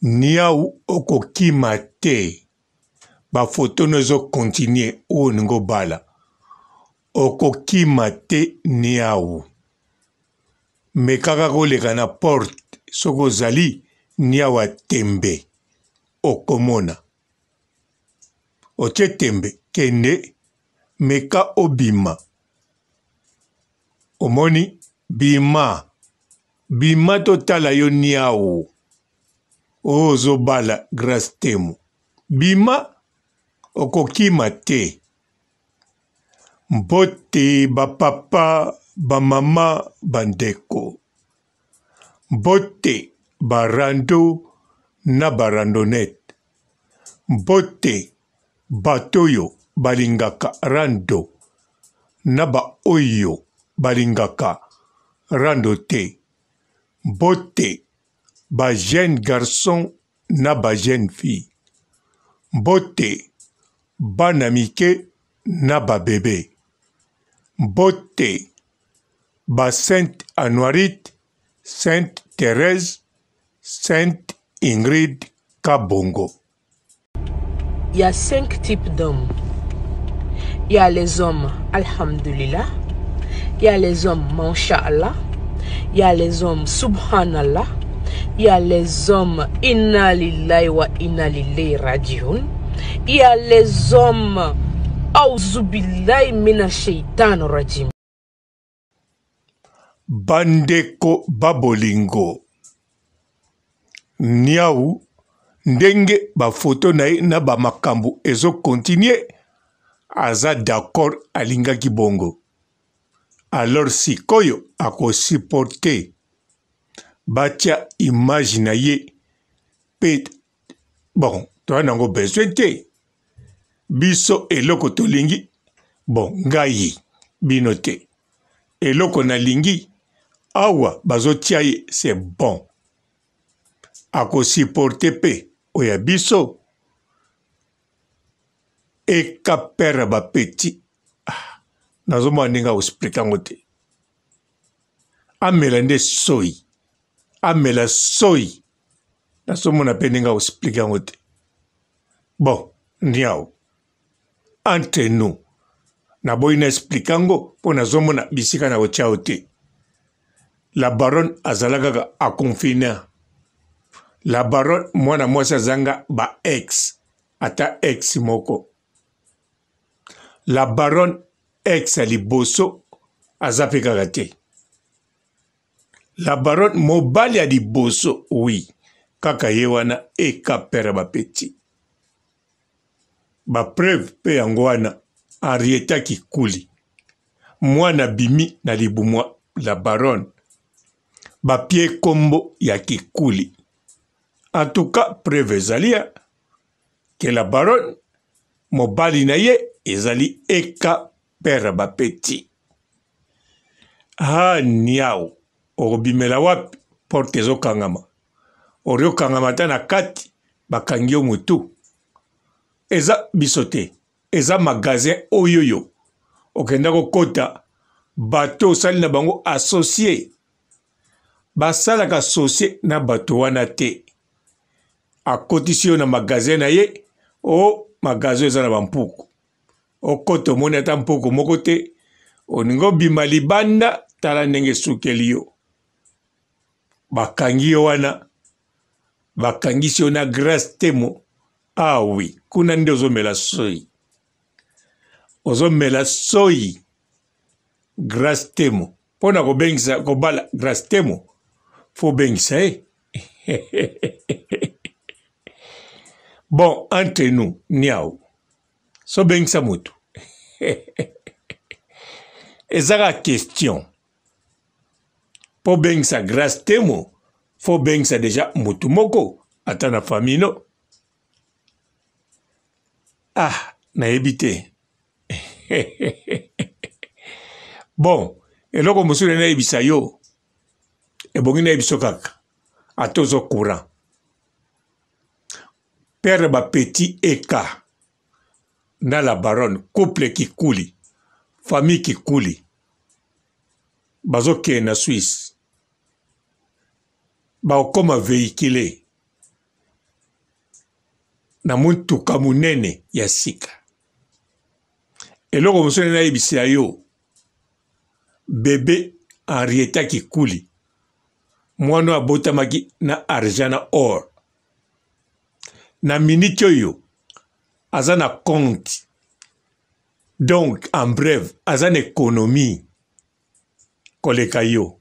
niau okokima te bafoto nezo continue o ningo bala okokima te niau me kaka koleka na porte soko zali niau atembe okomona otie tembe kende meka obima omoni bima bima totala yo niau ozo bala grâce temo bima okokima te mbote bapapa bamama bandeko mbote barando na barandonete mbote batoyo balingaka rando na baoyo balingaka rando te mbote ba jeune garçon na ba jeune fille mbote bana mike na ba bebe mbote ba Sainte Anoirite, Sainte Thérèse, Sainte Ingrid Kabongo. Il y a 5 types d'hommes. Il y a les hommes, alhamdulillah. Il y a les hommes, masha'Allah. Il y a les hommes, subhanallah. Il y a les hommes, inna lillahi wa inna lillahi rajiun. Il y a les hommes, auzubillahi minash shaitanir rajim. Bandeko babolingo niau ndenge bafoto na ba makambo ezo continuer aza d'accord alinga kibongo alors sikoyo ako supporter batia image na ye pe bon to nango besoin te biso eloko tolingi bon ngai bino te eloko na lingi awa bazotia ye c'est bon ako supporter pe oya biso eka pere ba petit nazomona ndenge akoexplika ngo te amela nde soi amela soi nazomona mpe ndenge akoexplika ngo te bon niau entre nous naboyi na explika ngo mpo nazomona bisika na kotia yo te la baronne azala kaka aconfiner la baronne mwana mwasi azanga ba ex ata ex moko la baronne ex ya liboso aza mpe kaka te la baronne mobali ya liboso oui kaka ye wana ekapera bapeti bapreuve mpe yango wana Henrietta Kikuli mwana bimi na libumwa la baronne bapie kombo ya Kikuli en tout cas preuve ezalia ke la baronne mobali na ye ezali eka pere bapeti niau okobimela wapi porte ezokangama ori okangama ata na kati bakangi yo mutu eza biso te eza magasin oyoyo okenda kokota bato osali na bango associé basalaka associé na bato wana te akotisi yo na magasin na ye o magasin eza na bampuku okota omoni ata mpuku moko te oningo bima libanda tala ndenge esukeli yo bakangi yo wana bakangisi yo na grâce temo oui kuna nde ozomela soi ozomela soi grâce temo mpona kobengisa kobala grâce temo fo bengisa ye bon entre nous niau so bengisa motu ezaka question po bengisa grâce temo fo bengisa deja motu moko ata na famille no nayebi te bon eloko mosusu nayebisa yo ebongi nayebiso kaka ata ozo courant pere bapeti eka na la baronne couple Kikuli famille Kikuli bazokende na Suisse bakokoma véhicule na mutuka munene ya sika. Eloko musone na yebisa yo bébé Henrietta Kikuli mwana abotamaki na argent na or na minute oyo aza na compte. Donc en bref aza na économie koleka yo.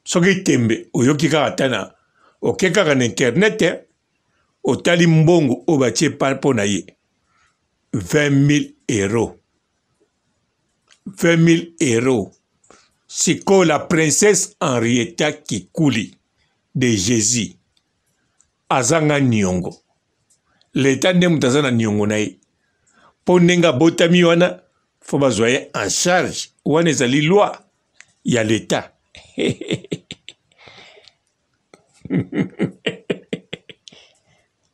Soki tembe oyoki kaka tana oke kaka na internet otali mbongo o batie mpo na ye 20 000 euros. 20 000 euros. Siko la princesse Henrietta Kikuli de Jésus azanga nyongo. L'État nde mutu aza na nyongo na ye. Po ndenge abotami wana fo bazwa ye en charge. Wana ezali loi ya l'État.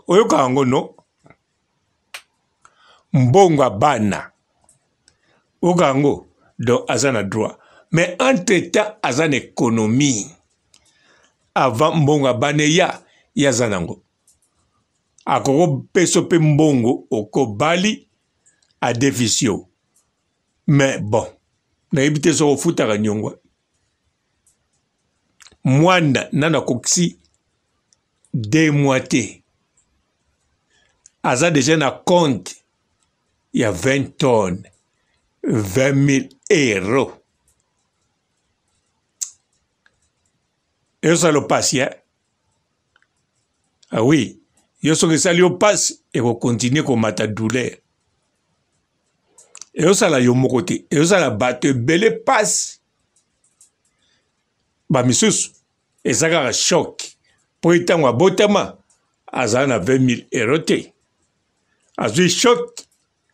Oyoka yango no? Mbongo abana. Oyoka yango donc aza na droit. Mais entre-temps aza na économie. Avant mbongo abana ya aza nango. Akoko peso pe mbongo okobali a déficit. Mais bon, na yebite so ofutaka nyongwa. Mwanda nana koksi 2 mois te. Aza déjà na compte ya 20 tonnes. 20 000 euros. Et ça le passe, hein? Ah oui, yo so que ça lui passe et vous continuez comme mata douleur. Et ça la yo mokote, et ça la batte belle passe. Ba misus, et ça a choc. Pour y tangwa botama, azana 20 000 euros te. Azui choc,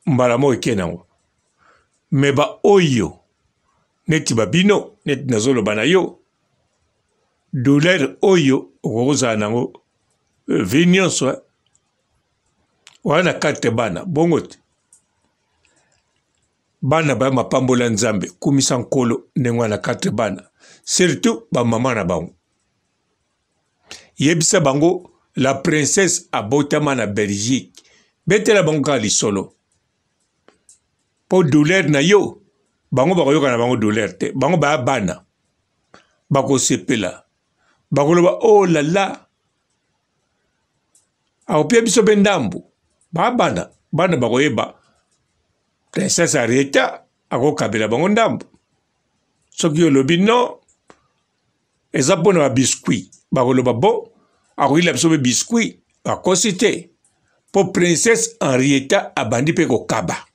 mbalamo ekenango. Mais ba oyo, neti babino, neti nazolo banayo. Douleur oyo, okoza nango, vignon soit. Wana kate bana, bongote. Bana ba mapambola nzambe, kumisa nkolo, nengwa na kate bana. Surtout, ba mama na bango. Yebisa bango, la princesse abotama na Belgique. Betela bango ka li solo. Po douleur na yo, bango bako yoka na bango douleur te. Bango ba bana. Bako sepela. Bako loba, oh la la. Ako pia biso bendambu. Ba bana. Bana bako yeba. Princesse Henrietta, ako kabela bango ndambu. Soki yo lobi no, eza pona ba biscuit. Bako loba bon, ako ila biso be biscuit. Bako site. Po princesse Henrietta abandi pe ko kaba.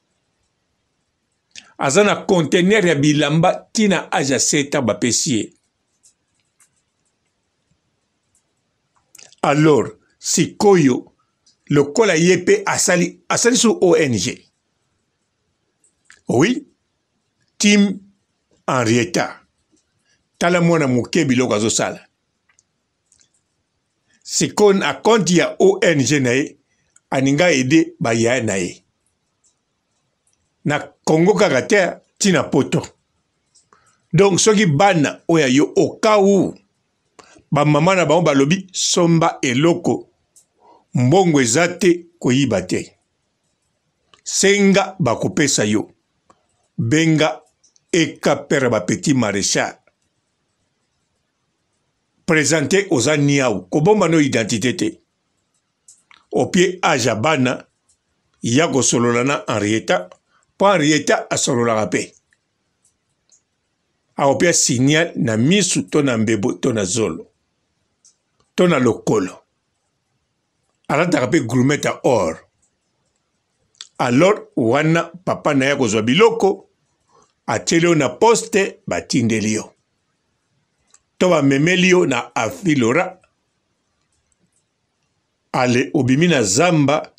Azana conteneur ya bilamba tina aja seta bapesie. Alors, si koyo, le kola yepe asali sous ONG. Oui, Team Henrietta. Tala mwana mukebi loko azo sala. Si kon a konti ya ONG na ye, aninga ede ba ya na ye. Na Congo kaka te tina poto. Donc soki bana oya yo okawu ba mama na bango balobi somba eloko mbongo ezate koyiba te. Senga bakopesa yo. Benga eka pere ba petit maréchal. Présenter aux aniaou kobomba no identité te. Au pied aja bana yago sololana Henrietta. Pa Henrietta a sololaka pe. A opia signal na misu to na mbebo to na zolo. To na lokolo. Alataka pe grumeta or. Alors wana papa na ya kozwa biloko atelio na poste batindelio. To ba memelio na afilora. Ale obimi na zamba.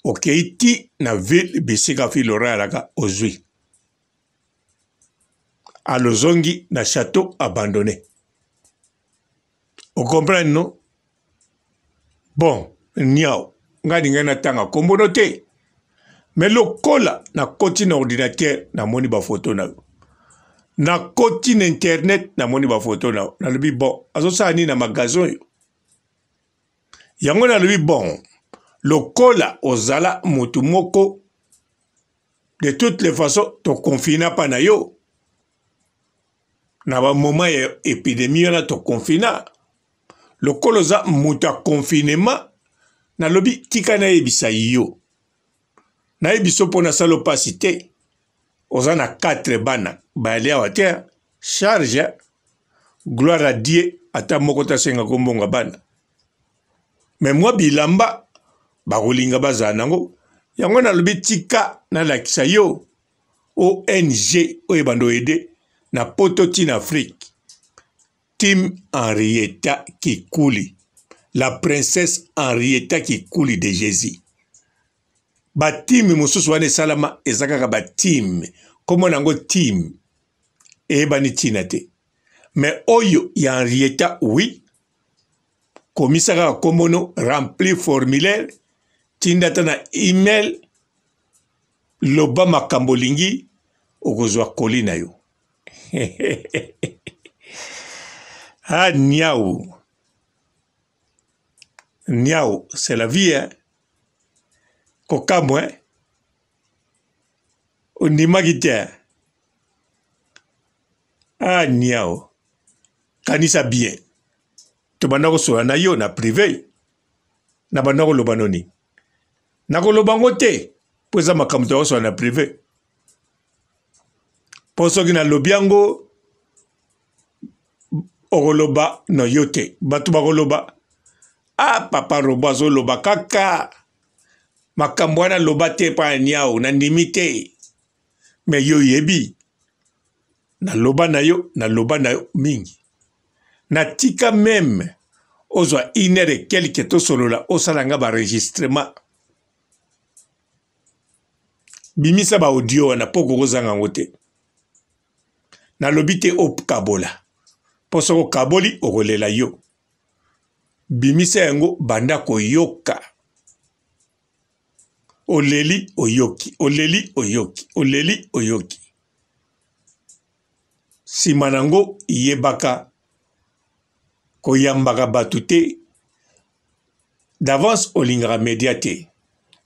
Okeiti na ville bisika filora alaka ozwi. Alozongi na château abandonné. On comprend non? Bon, niao, ngadi ngana tanga kombono te. Mais lokola na koti na ordinateur na moni ba photo na. Na koti na internet na moni ba photo na. Na lobi bon, azo sa ni na magazon yo. yango na lobi bon lokola ozala mutu moko de toutes les façons to confina pa na yo na ba moment ya épidémie na to confina lokola za mutu a confinement na lobi tika na yebisa yo na yebiso pona salo pasité oza na 4 bana bale awa te charge gloire à Dieu ata moko ta senga kombonga bana mais moi bilamba bakolinga bazala nango yango na lobi tika na lakisa yo ONG oyo bando ede na poto tina Afrique Team Henrietta Kikuli la princesse Henrietta Kikuli de Jésus ba team mosusu wane salama ezakaka ba team komo nango team ebani tina te mais oyo ya Henrietta oui komisaka komono rempli formulaire tindata na email loba makambo lingi okozwa koli na yo ah niao c'est la vie hein kokamwe ondimaki te ah niao kanisa bien tobanda kosola na yo na privé na banda koloba noni nakoloba ngo te po eza makambo tokosola na privé po soki nalobi yango okoloba no yo te bato bakoloba ah papa robo azoloba kaka makambo wana loba te pa niao nandimi te me yo yebi naloba na yo mingi natika même ozwa 1 heure et quelque tosolola osalanga baregistrement bimisa ba audio wana po kokozanga ngo te nalobi te okabola po soko kaboli okolela yo bimisa yango banda koyoka oleli oyoki sima nango yebaka koyambaka batu te d'avance olingaka media te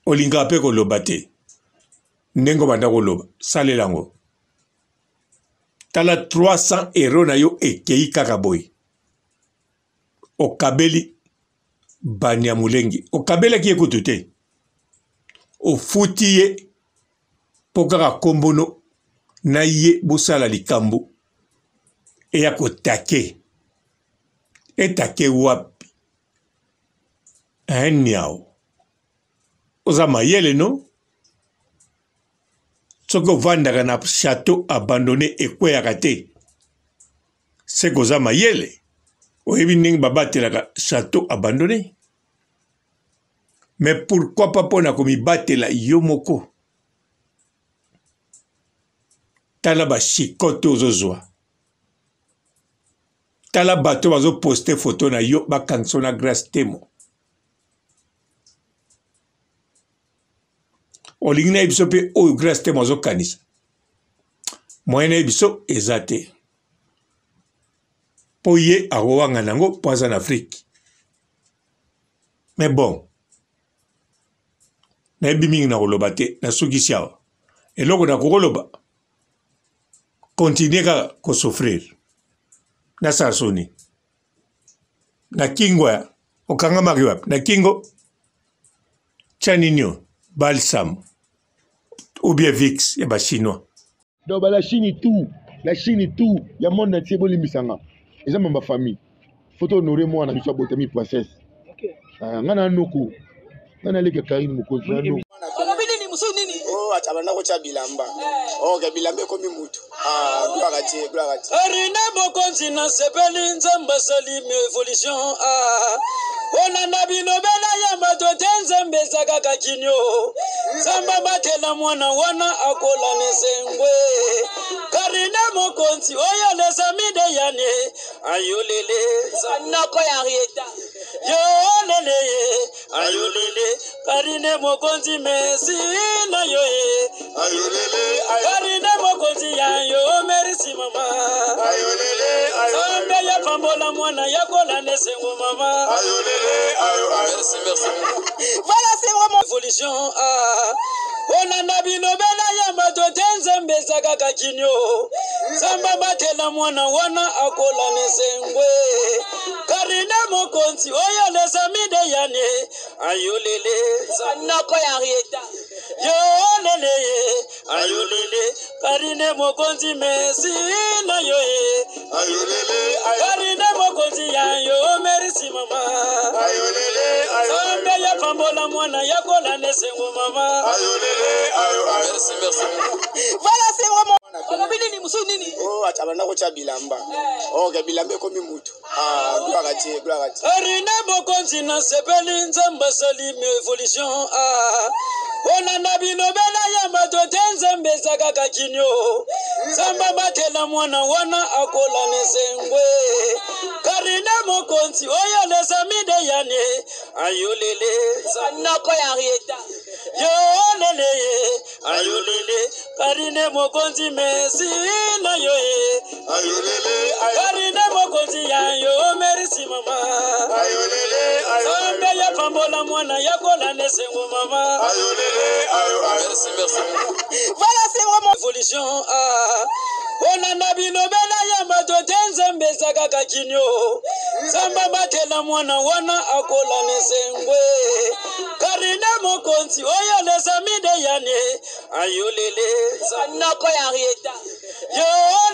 olingaka pe koloba te ndenge banda koloba salelango tala 300 € na yo ekei kaka boy okabeli banya mulengi okabelaki ekutu te ofuti ye po kaka kombono na ye bosala likambo eya kotake etake wapi niao oza mayele no soki ovandaka na château abandonné ekweyaka te seke oza mayele oyebi ndenge babatelaka château abandonné mais pourquoi pas mpona komibatela yo moko tala bashikote ozozwa tala bato bazoposte foto na yo bakangiso na grâce temo olingi na ye biso mpe oyo grâce temo azokanisa moyen na ye biso eza te mpo ye akowanga nango mpo aza na Afrique mais bon nayebi mingi na koloba te nasukisi awa eloko na kokoloba continue kaka kosofrir nasala soni na kingo ya okangamaki wapi na kingo tia ninio balsam ou bien vix ya bachinois donc la Chine tout ya monde entier bolimbisanga eza mamba famille photo honoré moi na biso botami princesse ngana nuku ngana leke Karine Mokozi na nuku oh atabana ko cha bilamba okay bilamba komi mutu gloire Rina Mokonzi na sepeli nzamba salime evolution ona nabino bela ya matote nzambe zakaka kinyo samba batela mwana wana akola nesengwe Karina Mokonzi oyo lesamide yane ayolele nako ya Henrietta yo lele ayolele Karine mokonzi mesi na yo e ayolele Karine mokonzi ya yo merci mama ayolele Sambe ya pambola mwana ya kola nesengo mama ayolele merci voilà c'est vraiment évolution ona nabino bela ya matote nzambe zakaka kinyo samba batela mwana wana akola nesengwe Karine mokonzi oyo lesamide yane ayolele sanako ya rieta yo lele ayolele Karine mokonzi mesi na yo ayolele Karine mokonzi ya yo merci mama ayolele sambe ya pambola mwana ya kola nesengo mama ayolele merci voilà c'est vraiment Komobili musu nini? Oh, atabana ko cha bilamba. Oh, ke bilambe ko mi mutu. Gloire à Dieu. Karine mokonzi na sepeli nzamba salime évolution. Ona nabino bela ya matote nzambe zakaka kinyo. Samba batela mwana wana akola nesengwe. Karine mokonzi oyo lesamide yane ayolele sanako ya rieta. Yo lele ayolele Karine mokonzi mesi na yo ayolele Karine mokonzi ya yo merci mama ayolele sambe ya pambola mwana ya kola nesengo mama ayolele merci voilà c'est vraiment évolution ona nabino bela ya matote nzambe zakaka kinyo samba batela mwana wana akola nesengwe Karine mokonzi oyo lesamide yane ayolele sanako ya rieta yo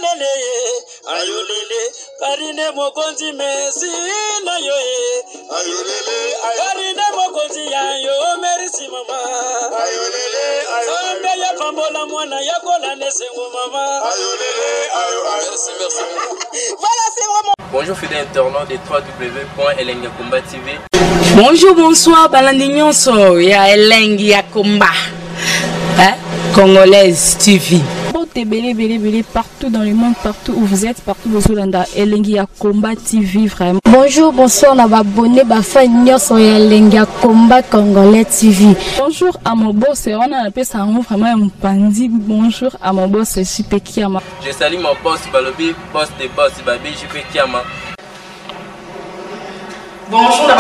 lele ayolele Karine mokonzi mesi na yo ayolele Karine mokonzi ya yo merci mama ayolele sambe ya pambola mwana ya kola nesengo mama ayolele merci voilà c'est vraiment Bonjour fidèles internautes de www.elengiakomba TV. Bonjour, bonsoir, balandi nyonso ya Elengi ya Komba. Congolaise TV. Belé partout dans le monde, partout où vous êtes, partout où vous êtes, Elengi ya Komba TV vraiment. Bonjour, bonsoir, on va abonner bafa nyonso ya Elengi ya Komba Congolais TV. Bonjour à mon boss, on a appelé ça vraiment un pandi. Bonjour à mon boss, JP Kiama. Je salue mon boss Balobi, boss des boss Babi, JP Kiama. Bonjour, na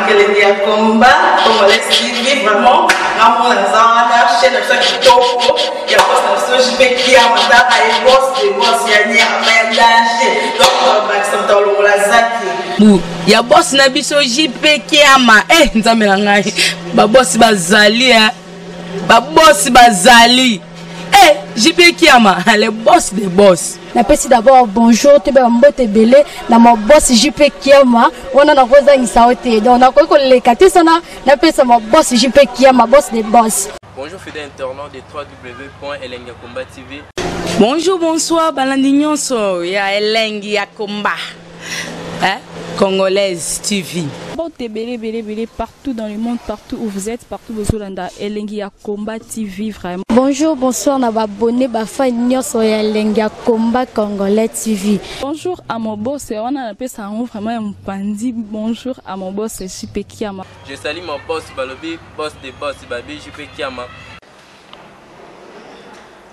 Elengi ya Komba Congolais TV vraiment. Namo na chaîne de kitoko ya boss na JP Kiama ta ay boss de boss ya ni ama danger. Donc Maxime Tolo la zaki. Ya boss na biso JP Kiama nzambe na ngai ba boss bazali ba boss bazali JP Kiama le boss des boss. Napesi d'abord bonjour te ba mbote belé na mo boss JP Kiama wana na koza ngisaote donc na ko lekati sana napesa mo boss JP Kiama boss des boss. Bonjour fidèles internautes de www.elengiakomba TV. Bonjour, bonsoir, balandi nyonso ya Elengi ya Komba. Congolaise TV. Belé partout dans le monde, partout où vous êtes, partout où vous êtes, Elengi ya Komba TV vraiment. Bonjour, bonsoir, on va abonner bafa nyonso ya Elengi ya Komba Congolais TV. Bonjour à mon boss, on a appelé ça vraiment un pandi. Bonjour à mon boss, JP Kiama. Je salue mon boss Balobi, boss des boss Babi, JP Kiama.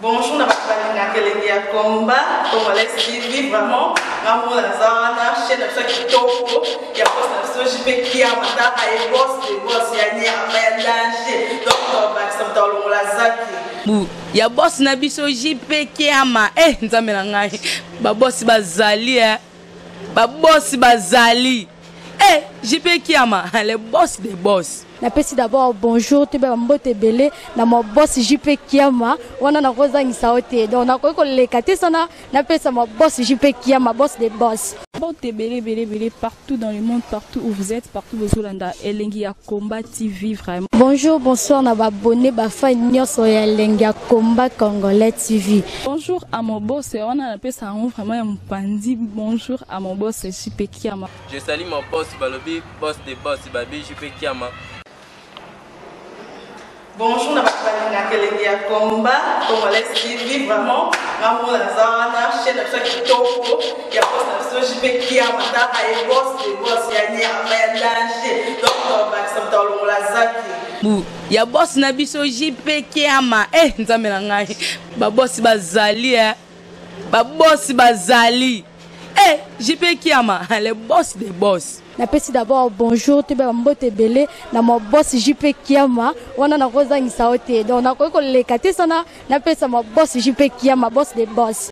Bonjour, na Elengi ya Komba Congolais TV vraiment. Namo na chaîne de kitoko ya boss na JP Kiama ta ay boss de boss ya ni ama danger. Donc Maxime Tolo la zaki. Ya boss na biso JP Kiama nzambe na ngai ba boss bazali ba boss bazali JP Kiama le boss des boss. Napesi d'abord bonjour te ba mbote belé na mo boss JP Kiama wana na koza ngisaote donc na ko lekati sana napesa mo boss JP Kiama boss des boss. Belé partout dans le monde, partout où vous êtes, partout où vous êtes, Elengi ya Komba TV vraiment. Bonjour, bonsoir, on va abonner bafa nyonso ya Elengi ya Komba Congolais TV. Bonjour à mon boss, on a appelé ça vraiment un pandi. Bonjour à mon boss, JP Kiama. Je salue mon boss Balobi, boss des boss Babi, JP Kiama. Bonjour, na Elengi ya Komba Congolais TV vraiment. Namo na chaîne de kitoko ya boss na JP Kiama ta ay boss de boss ya ni ama danger. Donc Maxime Tolo la zaki. bu ya boss na biso JP Kiama nzambe na ngai ba boss bazali ba boss bazali JP Kiama le boss des boss. Napesi d'abord bonjour te ba mbote belé na mo boss JP Kiama wana na kozangisa ote donc na ko lekate sana napesa mo boss JP Kiama boss des boss.